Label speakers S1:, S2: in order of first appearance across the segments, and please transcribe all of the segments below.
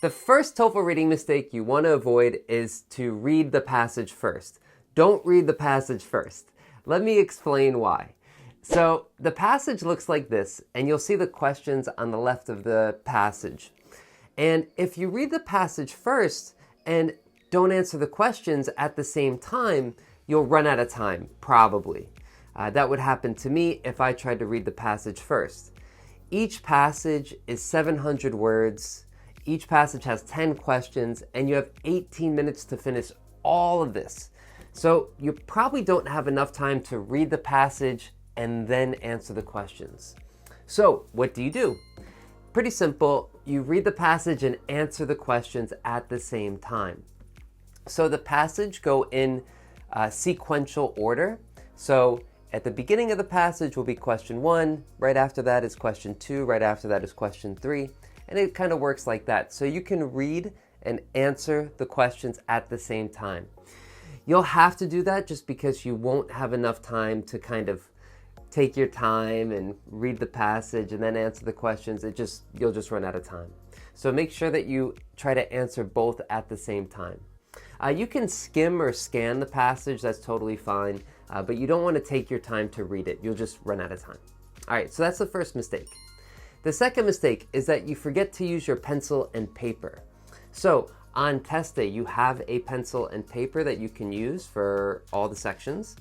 S1: The first TOEFL reading mistake you want to avoid is to read the passage first. Don't read the passage first. Let me explain why. So the passage looks like this, and you'll see the questions on the left of the passage. And if you read the passage first and don't answer the questions at the same time, you'll run out of time, probably. That would happen to me if I tried to read the passage first. Each passage is 700 words. Each passage has 10 questions, and you have 18 minutes to finish all of this. So you probably don't have enough time to read the passage and then answer the questions. So what do? Pretty simple. You read the passage and answer the questions at the same time. So the passage go in sequential order. So at the beginning of the passage will be question 1, right after that is question 2, right after that is question 3, and it kind of works like that. So you can read and answer the questions at the same time. You'll have to do that just because you won't have enough time to kind of take your time and read the passage and then answer the questions. You'll just run out of time. So make sure that you try to answer both at the same time. You can skim or scan the passage, that's totally fine, but you don't want to take your time to read it. You'll just run out of time. All right, so that's the first mistake. The second mistake is that you forget to use your pencil and paper. So on test day, you have a pencil and paper that you can use for all the sections.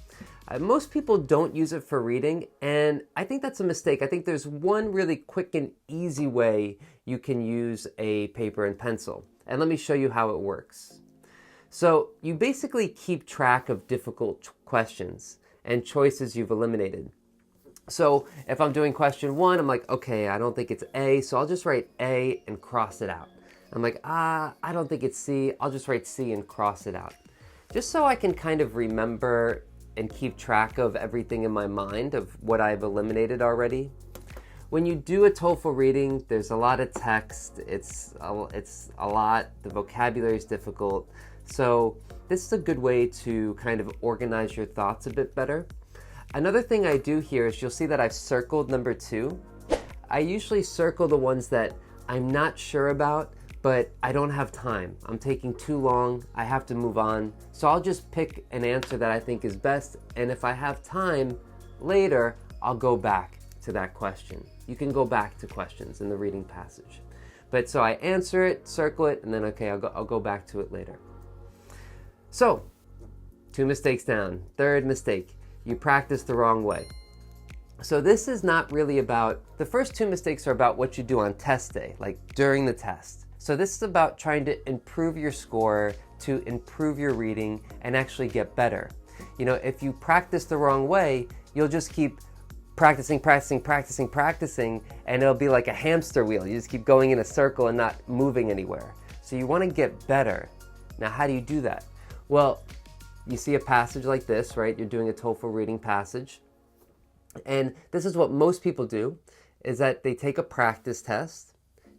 S1: Most people don't use it for reading, and I think that's a mistake. I think there's one really quick and easy way you can use a paper and pencil, and let me show you how it works. So you basically keep track of difficult questions and choices you've eliminated. So if I'm doing question 1, I'm like, okay, I don't think it's A, so I'll just write A and cross it out. I'm like, I don't think it's C, I'll just write C and cross it out. Just so I can kind of remember and keep track of everything in my mind of what I've eliminated already. When you do a TOEFL reading, there's a lot of text, it's a lot, the vocabulary is difficult. So this is a good way to kind of organize your thoughts a bit better. Another thing I do here is you'll see that I've circled number 2. I usually circle the ones that I'm not sure about, but I don't have time. I'm taking too long, I have to move on. So I'll just pick an answer that I think is best, and if I have time later, I'll go back to that question. You can go back to questions in the reading passage. But so I answer it, circle it, and then okay, I'll go back to it later. So, 2 mistakes down. Third mistake, you practice the wrong way. So this is not really about, the first 2 mistakes are about what you do on test day, like during the test. So this is about trying to improve your score, to improve your reading, and actually get better. You know, if you practice the wrong way, you'll just keep practicing, and it'll be like a hamster wheel. You just keep going in a circle and not moving anywhere. So you want to get better. Now, how do you do that? Well, you see a passage like this, right? You're doing a TOEFL reading passage. And this is what most people do, is that they take a practice test,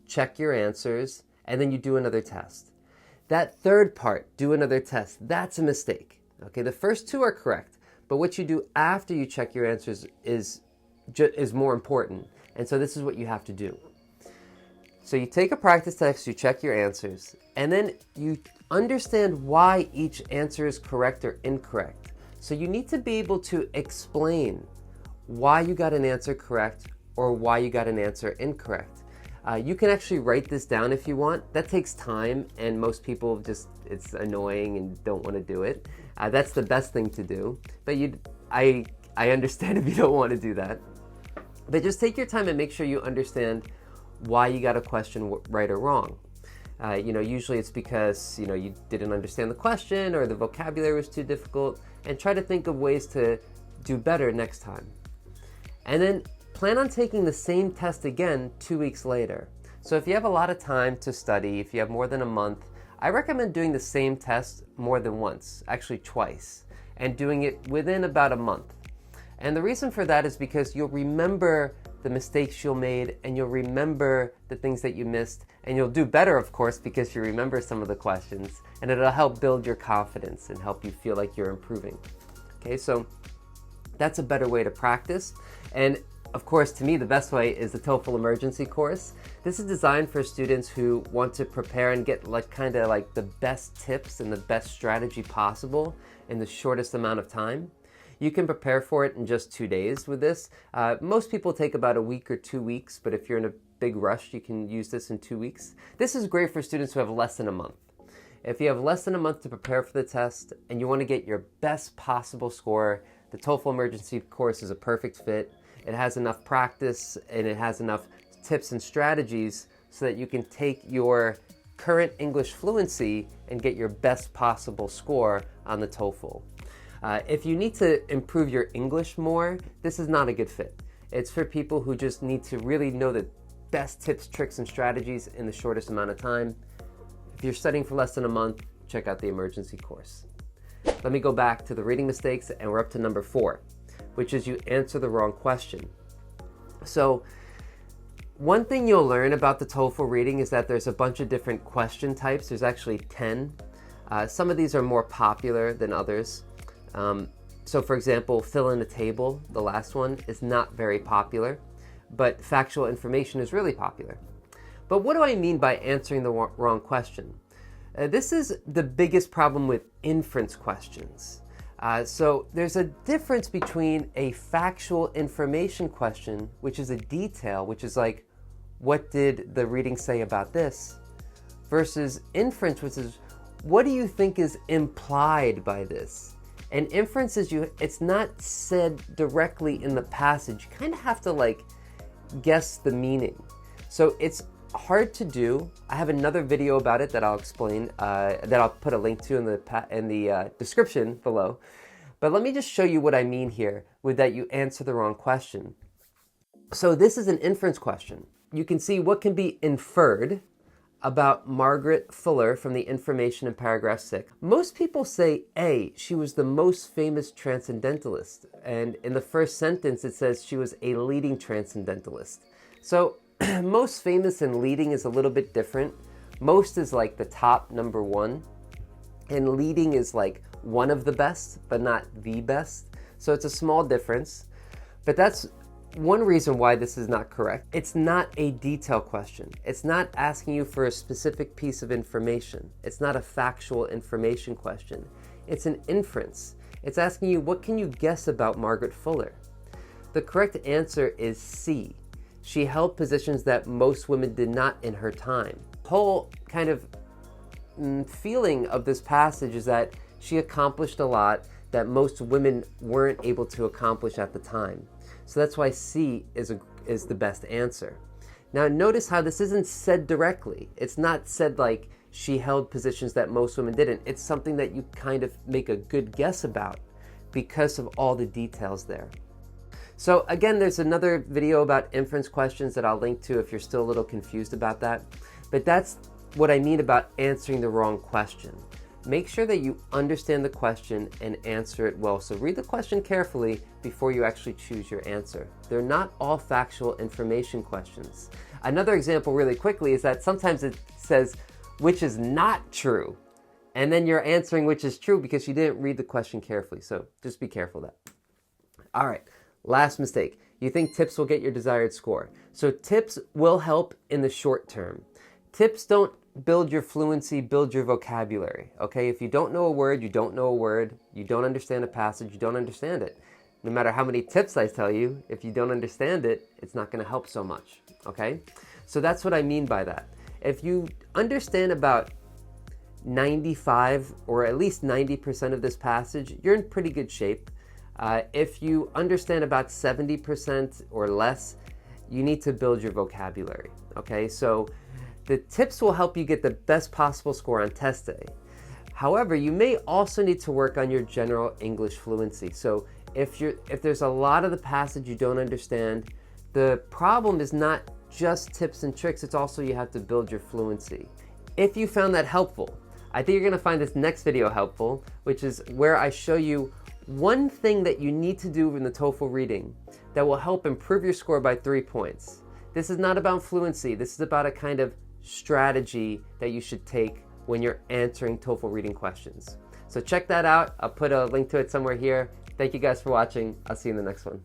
S1: check your answers, and then you do another test. That third part, do another test, that's a mistake. Okay, the first 2 are correct, but what you do after you check your answers is more important. And so this is what you have to do. So you take a practice test, you check your answers, and then you understand why each answer is correct or incorrect. So you need to be able to explain why you got an answer correct or why you got an answer incorrect. You can actually write this down if you want. That takes time, and most people it's annoying and don't want to do it. That's the best thing to do, but I understand if you don't want to do that. But just take your time and make sure you understand why you got a question right or wrong. Usually it's because, you didn't understand the question or the vocabulary was too difficult, and try to think of ways to do better next time. And then plan on taking the same test again 2 weeks later. So if you have a lot of time to study, if you have more than a month, I recommend doing the same test more than once, actually twice, and doing it within about a month. And the reason for that is because you'll remember the mistakes you made, and you'll remember the things that you missed, and you'll do better, of course, because you remember some of the questions, and it'll help build your confidence and help you feel like you're improving. Okay, so that's a better way to practice. And Of course, to me, the best way is the TOEFL Emergency course. This is designed for students who want to prepare and get kind of the best tips and the best strategy possible in the shortest amount of time. You can prepare for it in just 2 days with this. Most people take about a week or 2 weeks, but if you're in a big rush, you can use this in 2 weeks. This is great for students who have less than a month. If you have less than a month to prepare for the test and you want to get your best possible score, the TOEFL Emergency course is a perfect fit. It has enough practice and it has enough tips and strategies so that you can take your current English fluency and get your best possible score on the TOEFL. If you need to improve your English more, this is not a good fit. It's for people who just need to really know the best tips, tricks, and strategies in the shortest amount of time. If you're studying for less than a month, check out the Emergency course. Let me go back to the reading mistakes, and we're up to number 4, which is you answer the wrong question. So one thing you'll learn about the TOEFL reading is that there's a bunch of different question types. There's actually 10. Some of these are more popular than others. So for example, fill in a table, the last one, is not very popular, but factual information is really popular. But what do I mean by answering the wrong question? This is the biggest problem with inference questions. So there's a difference between a factual information question, which is a detail, which is like, what did the reading say about this? Versus inference, which is, what do you think is implied by this? And inference is it's not said directly in the passage. You kind of have to guess the meaning. So it's hard to do. I have another video about it that I'll explain, that I'll put a link to in the description below. But let me just show you what I mean here with that you answer the wrong question. So this is an inference question. You can see what can be inferred about Margaret Fuller from the information in paragraph 6. Most people say A, she was the most famous transcendentalist. And in the first sentence, it says she was a leading transcendentalist. So most famous and leading is a little bit different. Most is like the top number 1. And leading is like one of the best, but not the best. So it's a small difference. But that's one reason why this is not correct. It's not a detail question. It's not asking you for a specific piece of information. It's not a factual information question. It's an inference. It's asking you, what can you guess about Margaret Fuller? The correct answer is C. She held positions that most women did not in her time. The whole kind of feeling of this passage is that she accomplished a lot that most women weren't able to accomplish at the time. So that's why C is the best answer. Now notice how this isn't said directly. It's not said like she held positions that most women didn't. It's something that you kind of make a good guess about because of all the details there. So again, there's another video about inference questions that I'll link to if you're still a little confused about that. But that's what I mean about answering the wrong question. Make sure that you understand the question and answer it well. So read the question carefully before you actually choose your answer. They're not all factual information questions. Another example really quickly is that sometimes it says, which is not true. And then you're answering which is true because you didn't read the question carefully. So just be careful of that. All right, last mistake. You think tips will get your desired score. So tips will help in the short term. Tips don't build your fluency, build your vocabulary, okay? If you don't know a word, you don't know a word. You don't understand a passage, you don't understand it. No matter how many tips I tell you, if you don't understand it, it's not going to help so much, okay? So that's what I mean by that. If you understand about 95 or at least 90% of this passage, you're in pretty good shape. If you understand about 70% or less, you need to build your vocabulary, okay? So the tips will help you get the best possible score on test day. However, you may also need to work on your general English fluency. So if there's a lot of the passage you don't understand, the problem is not just tips and tricks, it's also you have to build your fluency. If you found that helpful, I think you're going to find this next video helpful, which is where I show you one thing that you need to do in the TOEFL reading that will help improve your score by 3 points. This is not about fluency. This is about a kind of strategy that you should take when you're answering TOEFL reading questions. So check that out. I'll put a link to it somewhere here. Thank you guys for watching. I'll see you in the next one.